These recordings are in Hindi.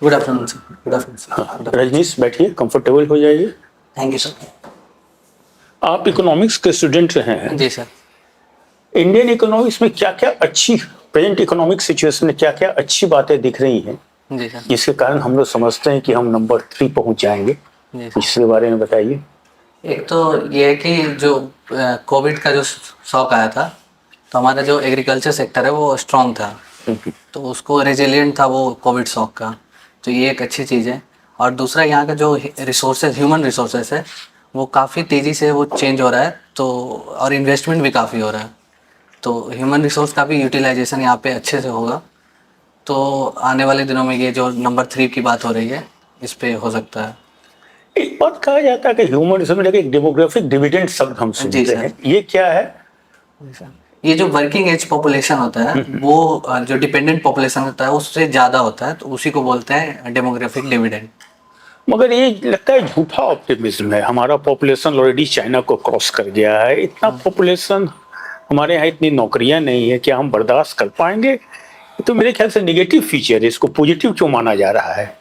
Good afternoon sir. Good afternoon sir. Rajneesh बैठिए, कंफर्टेबल हो जाइए। Thank you sir. आप इकोनॉमिक्स के स्टूडेंट रहे हैं। जी सर। इंडियन इकोनॉमिक्स में क्या क्या अच्छी, प्रेजेंट इकोनॉमिक सिचुएशन में क्या क्या अच्छी बातें दिख रही हैं जी सर। जिसके कारण हम लोग समझते हैं कि हम नंबर 3 पहुंच जाएंगे? जी सर। इसके बारे में बताइए। एक तो ये है कि जो कोविड का जो शॉक आया था, तो हमारा जो एग्रीकल्चर सेक्टर है वो स्ट्रांग था, तो उसको रेजिलिएंट था वो कोविड शॉक का। तो ये एक अच्छी चीज़ है। और दूसरा, यहाँ का जो रिसोर्सेज, ह्यूमन रिसोर्सेज है, वो काफ़ी तेज़ी से वो चेंज हो रहा है। तो और इन्वेस्टमेंट भी काफ़ी हो रहा है, तो ह्यूमन रिसोर्स का भी यूटिलाइजेशन यहाँ पे अच्छे से होगा। तो आने वाले दिनों में ये जो नंबर 3 की बात हो रही है, इस पे हो सकता है। एक बात कहा जाता है कि ह्यूमन रिसोर्स एक डेमोग्राफिक डिविडेंड शब्द हम जी सुनते सर। हैं, ये क्या है? ये जो वर्किंग एज पॉपुलेशन होता है, वो जो डिपेंडेंट पॉपुलेशन होता है उससे ज़्यादा होता है, तो उसी को बोलते हैं डेमोग्राफिक डिविडेंड। मगर ये लगता है झूठा ऑप्टिमिज्म है। हमारा पॉपुलेशन ऑलरेडी चाइना को क्रॉस कर गया है। इतना पॉपुलेशन, हमारे यहाँ इतनी नौकरियां नहीं है, क्या हम बर्दाश्त कर पाएंगे? तो मेरे ख्याल से नेगेटिव फीचर है, इसको पॉजिटिव क्यों माना जा रहा है?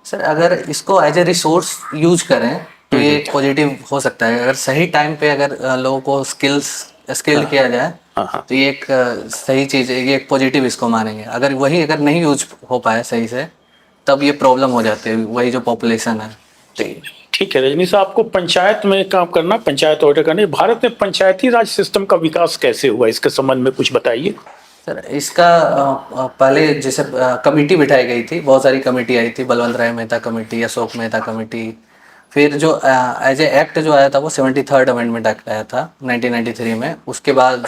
सर, अगर इसको एज ए रिसोर्स यूज करें तो ये पॉजिटिव हो सकता है। अगर सही टाइम पे अगर लोगों को स्किल्ड किया जाए, तो ये एक सही चीज़ है, ये एक पॉजिटिव इसको मानेंगे। अगर नहीं यूज हो पाया सही से, तब ये प्रॉब्लम हो जाती है, वही जो पॉपुलेशन है। तो ठीक है रजनी साहब, आपको पंचायत में काम करना, पंचायत ऑर्डर करने, भारत में पंचायती राज सिस्टम का विकास कैसे हुआ, इसके संबंध में कुछ बताइए। सर, इसका पहले जैसे कमेटी बिठाई गई थी, बहुत सारी कमेटी आई थी, बलवंत राय मेहता कमेटी, अशोक मेहता कमेटी। फिर जो एज ए एक्ट जो आया था वो 73rd अमेंडमेंट एक्ट आया था 1993 में। उसके बाद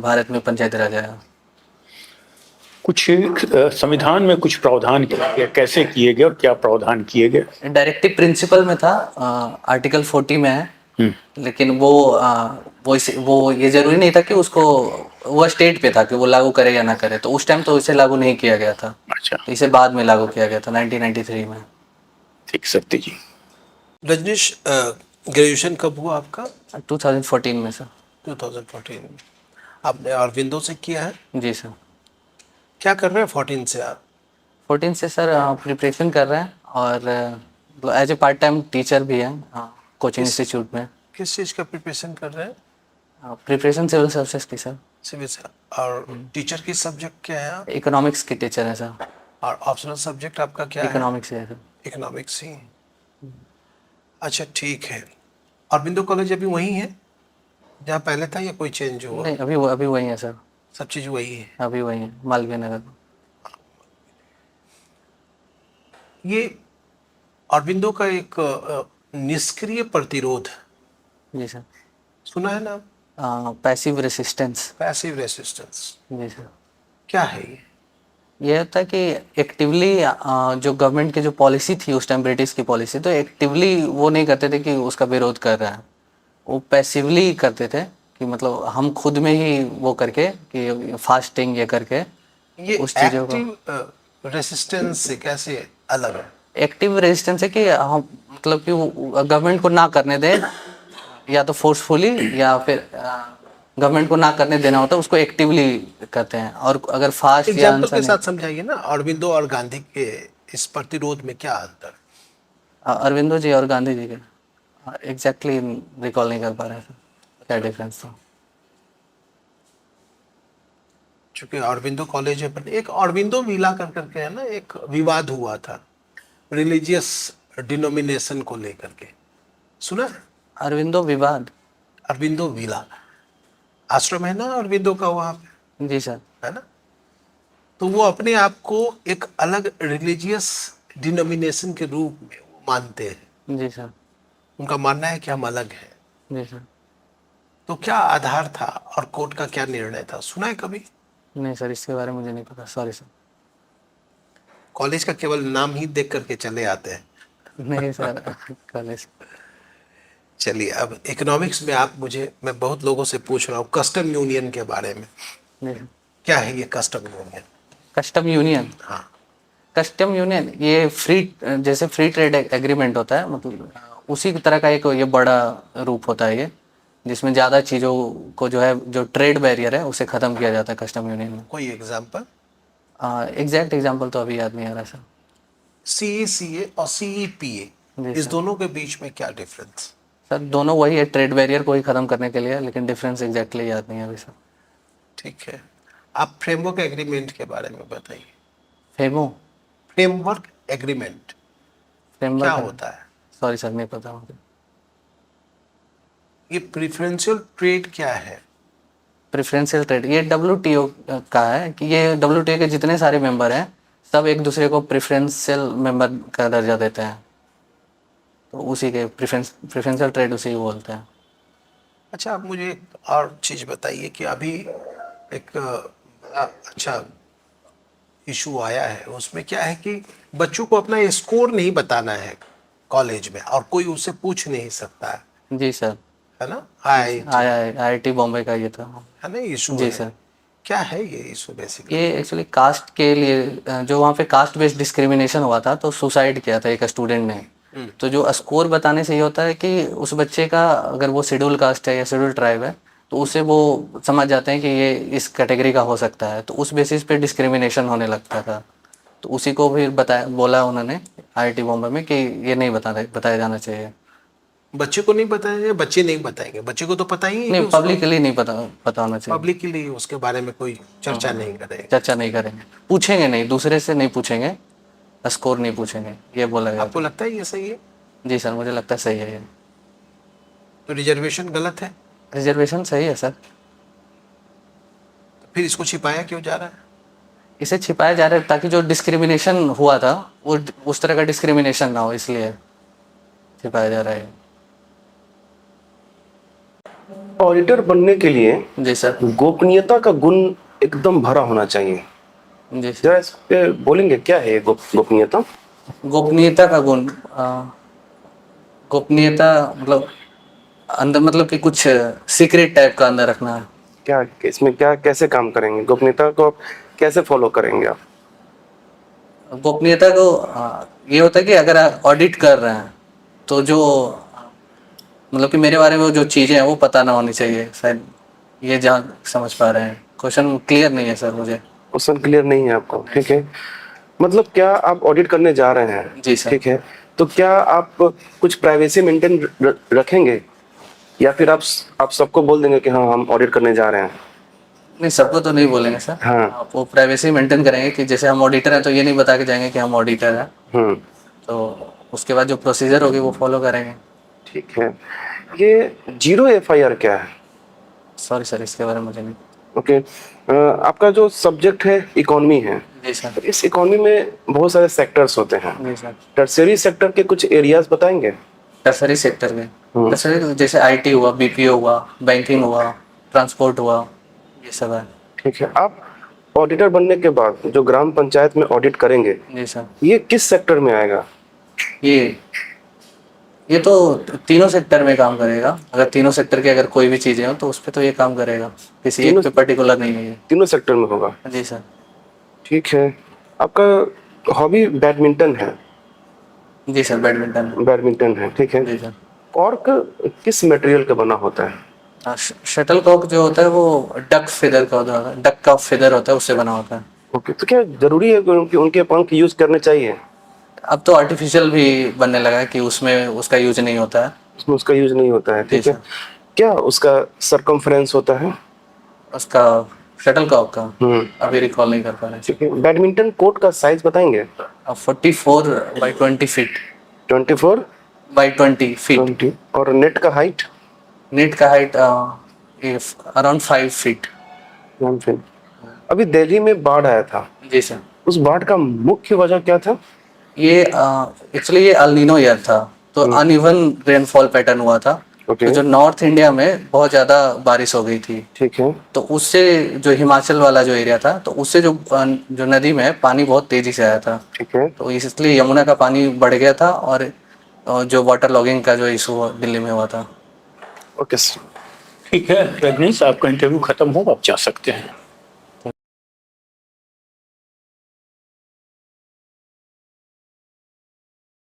भारत में पंचायती राज आया। कुछ संविधान में कुछ प्रावधान किए गए, कैसे किए गए और क्या प्रावधान किए गए? डायरेक्टिव प्रिंसिपल में था, आर्टिकल 40 में है। लेकिन वो ये जरूरी नहीं था कि उसको, वो स्टेट पे था कि वो लागू करे या ना करे। तो उस टाइम तो इसे लागू नहीं किया गया था। अच्छा, तो इसे बाद में लागू किया गया था 1993 में। ठीक, सत्य जी। रजनीश, ग्रेजुएशन कब हुआ आपका? 2014 में सर। 2014 में। आपने अरविंदो से किया है? जी सर। क्या कर रहे हैं 14 से आप? 14 से सर प्रिपरेशन कर रहे हैं, और as a part time teacher भी हैं कोचिंग इंस्टीट्यूट में। किस चीज़ का प्रिपरेशन कर रहे हैं? प्रिपरेशन सिविल सर्विसेज की सर। सिविल से। और टीचर की सब्जेक्ट क्या है आप? इकोनॉमिक्स की टीचर है सर। और ऑप्शनल सब्जेक्ट आपका क्या है? इकोनॉमिक्स है सर। इकोनॉमिक्स ही। अच्छा, ठीक है। अरविंदो कॉलेज अभी वही है जहाँ पहले था या कोई चेंज हुआ? नहीं, अभी वही है सर। सब चीज़ वही है। अभी वही है, मालवीय नगर। ये अरविंदो का एक निष्क्रिय प्रतिरोध, जी सर। सुना है ना? Passive resistance. पैसिव रेसिस्टेंस जी सर। क्या है ये? ये होता है कि एक्टिवली जो गवर्नमेंट की जो पॉलिसी थी उस टाइम, ब्रिटिश की पॉलिसी, तो एक्टिवली वो नहीं करते थे कि उसका विरोध कर रहा है। वो पैसिवली करते थे कि मतलब हम खुद में ही वो करके कि फास्टिंग ये करके ये उस चीज़ों को। एक्टिव रेसिस्टेंस से कैसे अलग है? एक्टिव रेजिस्टेंस है कि हम मतलब कि गवर्नमेंट को ना करने दें, या तो फोर्सफुली, या फिर गवर्नमेंट को ना करने देना होता है, उसको एक्टिवली करते हैं। और अगर फास्ट या एग्जाम्पल के आंसर साथ समझाइए ना, अरविंदो और गांधी के इस प्रतिरोध में क्या अंतर? अरविंदो जी और गांधी जी के एग्जैक्टली रिकॉल नहीं कर पा रहे हैं क्या डिफरेंस था। चूंकि अरविंदो कॉलेज है, पर एक अरविंदो विला कर करके है ना, एक विवाद हुआ था रिलीजियस डिनोमिनेशन को लेकर के, सुना है? अरविंदो विवाद। अरविंदो विला आश्रम है ना अरविंदो का वहां पे, जी सर। है ना? तो वो अपने आप को एक अलग रिलीजियस डिनोमिनेशन के रूप में वो मानते हैं। जी सर। उनका मानना है कि हम अलग हैं। जी सर। तो क्या आधार था और कोर्ट का क्या निर्णय था, सुना है कभी? नहीं सर, इसके बारे में मुझे नहीं पता, सॉरी सर। कॉलेज का केवल नाम ही देख करके चले आते हैं। नहीं सर, कॉलेज। चलिए, अब इकोनॉमिक्स में आप मैं बहुत लोगों से पूछ रहा हूँ कस्टम यूनियन के बारे में। जी। क्या है ये कस्टम यूनियन? Custom union. हाँ। कस्टम यूनियन ये जैसे फ्री ट्रेड एग्रीमेंट होता है, मतलब उसी की तरह का एक ये बड़ा रूप होता है ये, जिसमें ज़्यादा चीज़ों को जो है, जो ट्रेड बैरियर है उसे ख़त्म किया जाता है कस्टम यूनियन में। कोई एग्जाम्पल? एग्जैक्ट एग्जांपल तो अभी याद नहीं आ रहा सर। CECA और CEPA, जी इस सर। दोनों के बीच में क्या डिफरेंस? सर दोनों वही है, ट्रेड बैरियर को ही ख़त्म करने के लिए, लेकिन डिफरेंस एग्जैक्टली याद नहीं है अभी सर। ठीक है, आप फ्रेमवर्क एग्रीमेंट के बारे में बताइए। फेमो फ्रेमवर्क एग्रीमेंट क्या फ्रेमवर्क, होता है? सॉरी सर नहीं पता मुझे। ये प्रिफरेंशियल ट्रेड क्या है? प्रेफरेंशियल ट्रेड ये WTO का है कि ये WTO के जितने सारे मेंबर हैं सब एक दूसरे को प्रेफरेंशियल मेंबर का दर्जा देते हैं, तो उसी के प्रेफरेंशियल ट्रेड उसी को बोलते हैं। अच्छा, आप मुझे एक और चीज बताइए कि अभी एक अच्छा इशू आया है, उसमें क्या है कि बच्चों को अपना स्कोर नहीं बताना है कॉलेज में, और कोई उससे पूछ नहीं सकता जी सर। है ना? IIT बॉम्बे का ये था। है ना, इशू जी है। सर। क्या है ये इशू बेसिकली? ये एक्चुअली कास्ट के लिए जो वहाँ पे कास्ट बेस्ड डिस्क्रिमिनेशन हुआ था, तो सुसाइड किया था एक स्टूडेंट ने। तो जो स्कोर बताने से ये होता है कि उस बच्चे का अगर वो शेड्यूल कास्ट है या शेड्यूल ट्राइब है, तो उसे वो समझ जाते हैं कि ये इस कैटेगरी का हो सकता है, तो उस बेसिस पे डिस्क्रिमिनेशन होने लगता था। तो उसी को फिर बोला उन्होंने IIT बॉम्बे में कि ये नहीं बताया जाना चाहिए। बच्चे को नहीं बताएंगे, बच्चे नहीं बताएंगे, बच्चे को तो पता ही है नहीं, कि उसको पब्लिकली नहीं पता होना चाहिए। पब्लिक के लिए उसके बारे में कोई चर्चा नहीं करेगा। चर्चा नहीं करेंगे, पूछेंगे नहीं, दूसरे से नहीं पूछेंगे, स्कोर नहीं पूछेंगे, ये बोला गया आपको था। लगता है ये सही है? जी सर, मुझे लगता है सही है ये। तो रिजर्वेशन गलत है, रिजर्वेशन सही है सर। फिर इसको छिपाया क्यों जा रहा है? इसे छिपाया जा रहा है ताकि जो डिस्क्रिमिनेशन हुआ था वो उस तरह का डिस्क्रिमिनेशन ना हो, इसलिए छिपाया जा रहा है। ऑडिटर बनने के लिए जी सर। गोपनीयता का गुण एकदम भरा होना चाहिए। जी सर। जरा इस पे बोलेंगे क्या है ये गोपनीयता? गोपनीयता का गुण, गोपनीयता मतलब अंदर, मतलब कि कुछ सीक्रेट टाइप का अंदर रखना है। क्या इसमें क्या कैसे काम करेंगे? गोपनीयता को आप कैसे फॉलो करेंगे आप? गोपनीयता को ये होता है कि अगर आप ऑडिट कर रहे हैं तो जो मतलब कि मेरे बारे में जो चीज़ें हैं वो पता ना होनी चाहिए, शायद ये जहाँ समझ पा रहे हैं। क्वेश्चन क्लियर नहीं है सर मुझे। क्वेश्चन क्लियर नहीं है आपको? ठीक है, मतलब क्या आप ऑडिट करने जा रहे हैं? जी सर। ठीक है, तो क्या आप कुछ प्राइवेसी मेंटेन रखेंगे, या फिर आप सबको बोल देंगे कि हाँ हम ऑडिट करने जा रहे हैं? नहीं, सबको तो नहीं बोलेंगे सर। हाँ। आप वो प्राइवेसी मेंटेन करेंगे कि जैसे हम ऑडिटर हैं तो ये नहीं बता के जाएंगे कि हम ऑडिटर हैं, तो उसके बाद जो प्रोसीजर होगी वो फॉलो करेंगे। ठीक है, ये 0 FIR क्या है? सॉरी सर, इसके बारे में मुझे नहीं। ओके, आपका जो सब्जेक्ट है इकोनॉमी है, जी सर। इस इकोनॉमी में बहुत सारे सेक्टर्स होते हैं। जी सर। टर्सरी सेक्टर के कुछ एरियाज बताएंगे? टर्सरी सेक्टर में टर्सरी जैसे IT हुआ, BPO हुआ, बैंकिंग हुआ, ट्रांसपोर्ट हुआ, ये सब है। ठीक है, आप ऑडिटर बनने के बाद जो ग्राम पंचायत में ऑडिट करेंगे, जी सर। ये किस सेक्टर में आएगा? ये तो तीनों सेक्टर में काम करेगा। अगर तीनों सेक्टर की अगर कोई भी चीजें हो तो उस पर तो ये काम करेगा, किसी एक पे पर्टिकुलर नहीं है ये। तीनों सेक्टर में होगा? जी सर। ठीक है, आपका हॉबी बैडमिंटन है? जी सर, बैडमिंटन है, ठीक है। जी सर। कॉर्क किस मटेरियल का बना होता है? शटल कॉक जो होता है वो डक फेदर का होता है, डक का फेदर होता है, उससे बना होता है। ओके, तो क्या जरूरी है कि उनके पंख यूज करने चाहिए? अब तो आर्टिफिशियल भी बनने लगा है कि उसमें उसका यूज नहीं होता है। उसमें उसका यूज नहीं होता है, ठीक है। क्या उसका सरकमफ्रेंस होता है उसका शटल कॉक का अभी रिकॉल नहीं कर पा रहे। ठीक है, बैडमिंटन कोर्ट का साइज बताएंगे? 44 by 20 फीट। 24 by 20 feet. 20। और नेट का हाइट? नेट का हाइट अराउंड 5 फीट। 1 फीट। अभी दिल्ली में बाढ़ आया था, जी सर। उस बाढ़ का मुख्य वजह क्या था? ये एक्चुअली ये अल नीनो ईयर था, तो अनइवन रेनफॉल पैटर्न हुआ था। ओके। तो जो नॉर्थ इंडिया में बहुत ज्यादा बारिश हो गई थी, ठीक है। तो उससे जो हिमाचल वाला जो एरिया था, तो उससे जो नदी में पानी बहुत तेजी से आया था। ठीक है। तो इसलिए यमुना का पानी बढ़ गया था, और जो वाटर लॉगिंग का जो इशू दिल्ली में हुआ था। ओके। ठीक है रजनीश, आपका इंटरव्यू खत्म हो, आप जा सकते हैं।